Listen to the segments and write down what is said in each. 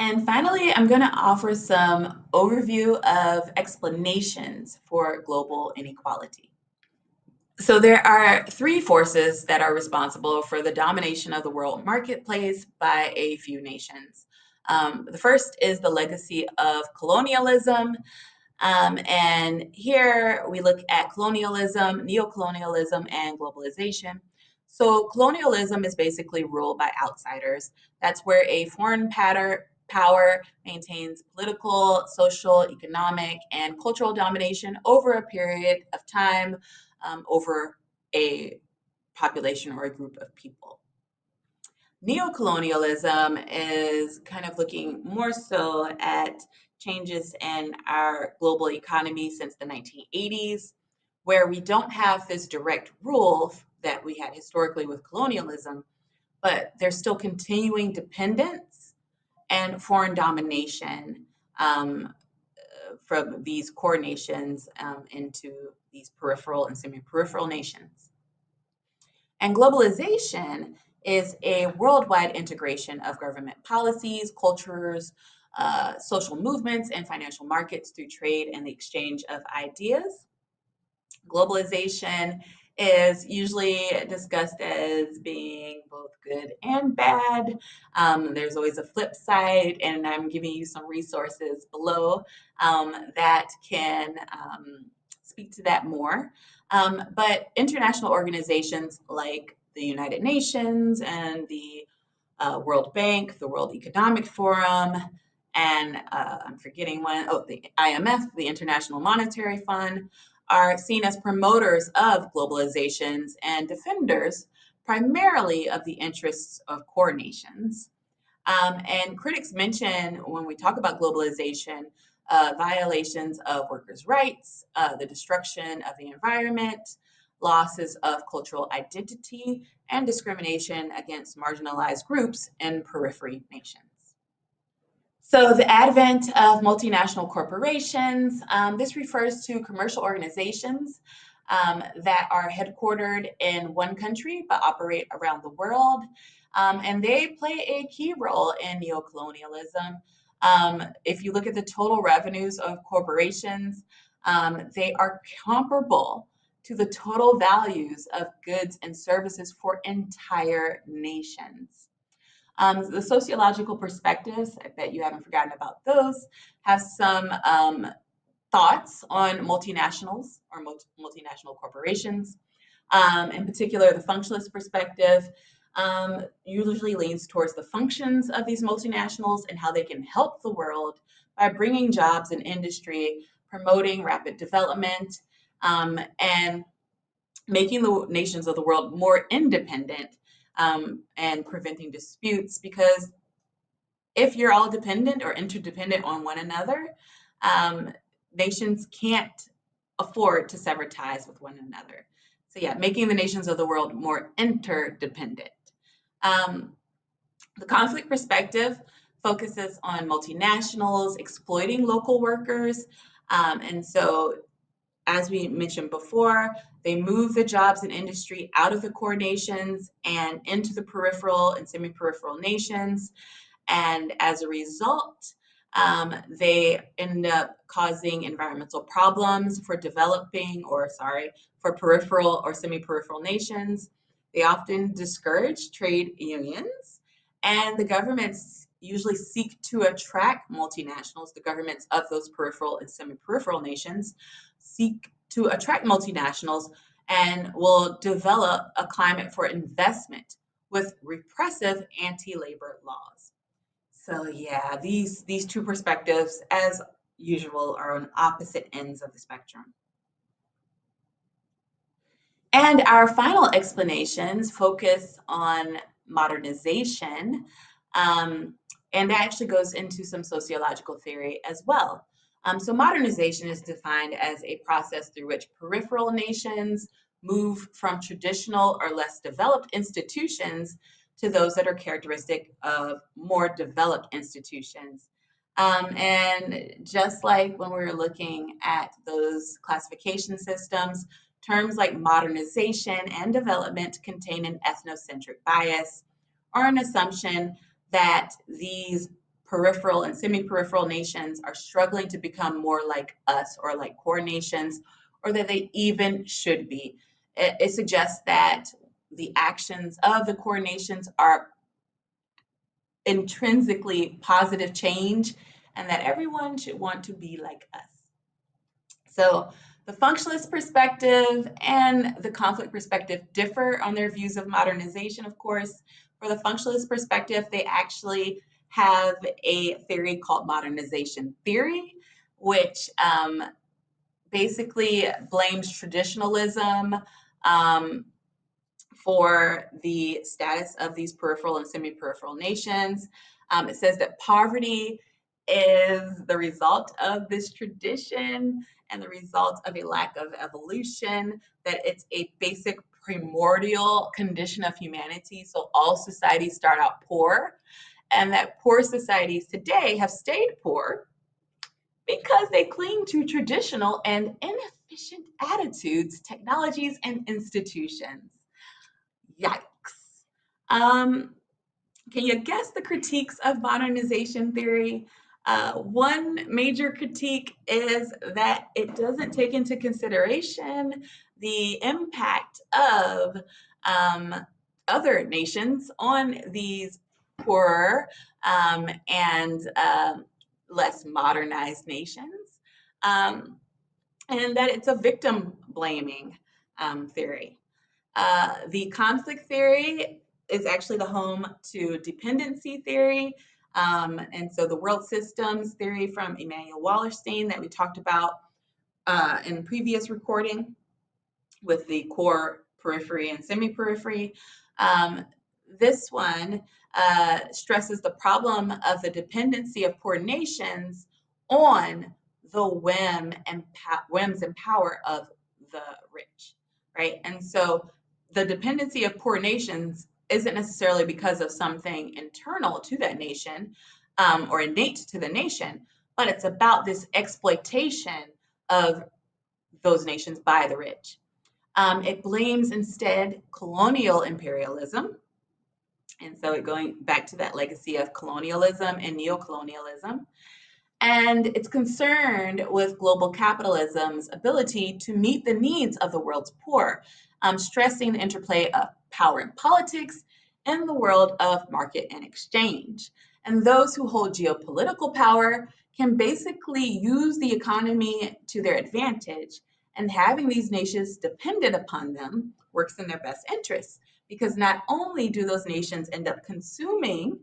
And finally, I'm going to offer some overview of explanations for global inequality. So, there are three forces that are responsible for the domination of the world marketplace by a few nations. The first is the legacy of colonialism. And here we look at colonialism, neocolonialism, and globalization. So, colonialism is basically ruled by outsiders. That's where a foreign power maintains political, social, economic, and cultural domination over a period of time, over a population or a group of people. Neocolonialism is kind of looking more so at changes in our global economy since the 1980s, where we don't have this direct rule that we had historically with colonialism, but there's still continuing dependence and foreign domination from these core nations into these peripheral and semi peripheral nations. And globalization is a worldwide integration of government policies, cultures, social movements, and financial markets through trade and the exchange of ideas. Globalization is usually discussed as being both good and bad. There's always a flip side, and I'm giving you some resources below that can speak to that more. But international organizations like the United Nations and the World Bank, the World Economic Forum, and I'm forgetting one, oh, the IMF, the International Monetary Fund, are seen as promoters of globalizations and defenders primarily of the interests of core nations. And critics mention when we talk about globalization, violations of workers' rights, the destruction of the environment, losses of cultural identity, and discrimination against marginalized groups in periphery nations. So, the advent of multinational corporations, this refers to commercial organizations that are headquartered in one country but operate around the world. And they play a key role in neocolonialism. If you look at the total revenues of corporations, they are comparable to the total values of goods and services for entire nations. The sociological perspectives, I bet you haven't forgotten about those, have some thoughts on multinationals or multinational corporations. In particular, the functionalist perspective usually leans towards the functions of these multinationals and how they can help the world by bringing jobs and industry, promoting rapid development, and making the nations of the world more independent and preventing disputes. Because if you're all dependent or interdependent on one another, nations can't afford to sever ties with one another. So, yeah, making the nations of the world more interdependent. The conflict perspective focuses on multinationals exploiting local workers. And so, as we mentioned before, they move the jobs and industry out of the core nations and into the peripheral and semi peripheral nations. And as a result, they end up causing environmental problems for for peripheral or semi peripheral nations. They often discourage trade unions, and the governments usually seek to attract multinationals. The governments of those peripheral and semi peripheral nations seek to attract multinationals and will develop a climate for investment with repressive anti labor laws. So yeah, these two perspectives, as usual, are on opposite ends of the spectrum. And our final explanations focus on modernization, um, and that actually goes into some sociological theory as well. So modernization is defined as a process through which peripheral nations move from traditional or less developed institutions to those that are characteristic of more developed institutions. And just like when we were looking at those classification systems, terms like modernization and development contain an ethnocentric bias or an assumption that these peripheral and semi-peripheral nations are struggling to become more like us or like core nations, or that they even should be. It suggests that the actions of the core nations are intrinsically positive change and that everyone should want to be like us. So the functionalist perspective and the conflict perspective differ on their views of modernization, of course. For the functionalist perspective, they actually have a theory called modernization theory, which basically blames traditionalism um, for the status of these peripheral and semi-peripheral nations. It says that poverty is the result of this tradition and the result of a lack of evolution, that it's a basic primordial condition of humanity. So all societies start out poor, and that poor societies today have stayed poor because they cling to traditional and inefficient attitudes, technologies, and institutions. Yikes. Um, can you guess the critiques of modernization theory? One major critique is that it doesn't take into consideration the impact of um, other nations on these poorer and less modernized nations, um, and that it's a victim blaming theory. The conflict theory is actually the home to dependency theory. And so the world systems theory from Immanuel Wallerstein that we talked about in previous recording with the core, periphery, and semi-periphery. Um, this one stresses the problem of the dependency of poor nations on the whims and power of the rich, right? And so the dependency of poor nations isn't necessarily because of something internal to that nation or innate to the nation, but it's about this exploitation of those nations by the rich. It blames instead colonial imperialism. And so going back to that legacy of colonialism and neocolonialism. And it's concerned with global capitalism's ability to meet the needs of the world's poor, stressing the interplay of power and politics in the world of market and exchange. And those who hold geopolitical power can basically use the economy to their advantage, and having these nations dependent upon them works in their best interests, because not only do those nations end up consuming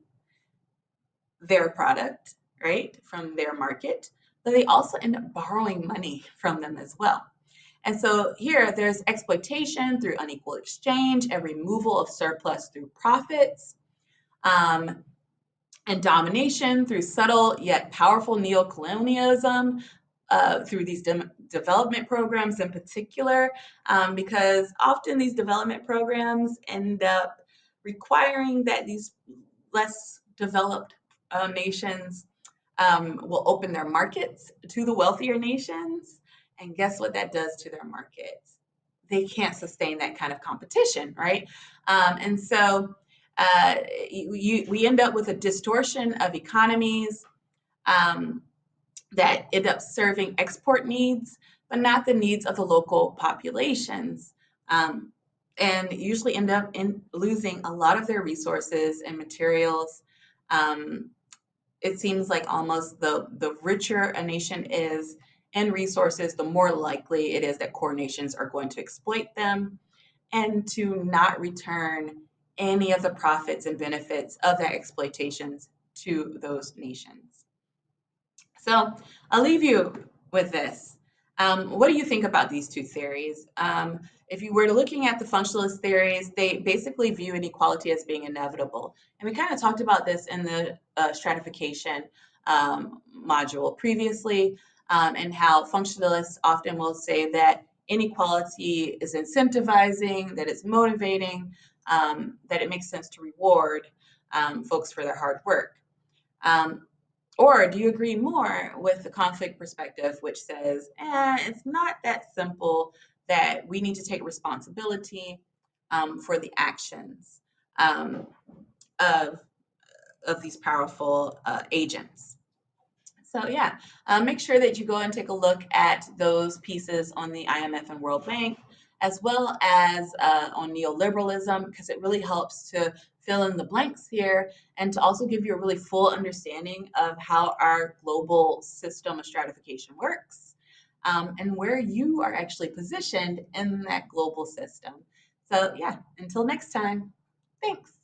their product, right, from their market, but they also end up borrowing money from them as well. And so here there's exploitation through unequal exchange and removal of surplus through profits, and domination through subtle yet powerful neocolonialism through these development programs in particular, because often these development programs end up requiring that these less developed nations will open their markets to the wealthier nations. And guess what that does to their markets? They can't sustain that kind of competition, right? And so we end up with a distortion of economies that end up serving export needs, but not the needs of the local populations. And usually end up in losing a lot of their resources and materials. It seems like almost the richer a nation is in resources, the more likely it is that core nations are going to exploit them and to not return any of the profits and benefits of that exploitations to those nations. So I'll leave you with this. What do you think about these two theories? If you were looking at the functionalist theories, they basically view inequality as being inevitable. And we kind of talked about this in the stratification module previously, and how functionalists often will say that inequality is incentivizing, that it's motivating, that it makes sense to reward folks for their hard work. Or do you agree more with the conflict perspective, which says, it's not that simple, that we need to take responsibility for the actions of of these powerful agents. So yeah, make sure that you go and take a look at those pieces on the IMF and World Bank, as well as on neoliberalism, because it really helps to fill in the blanks here and to also give you a really full understanding of how our global system of stratification works, and where you are actually positioned in that global system. So yeah, until next time, thanks.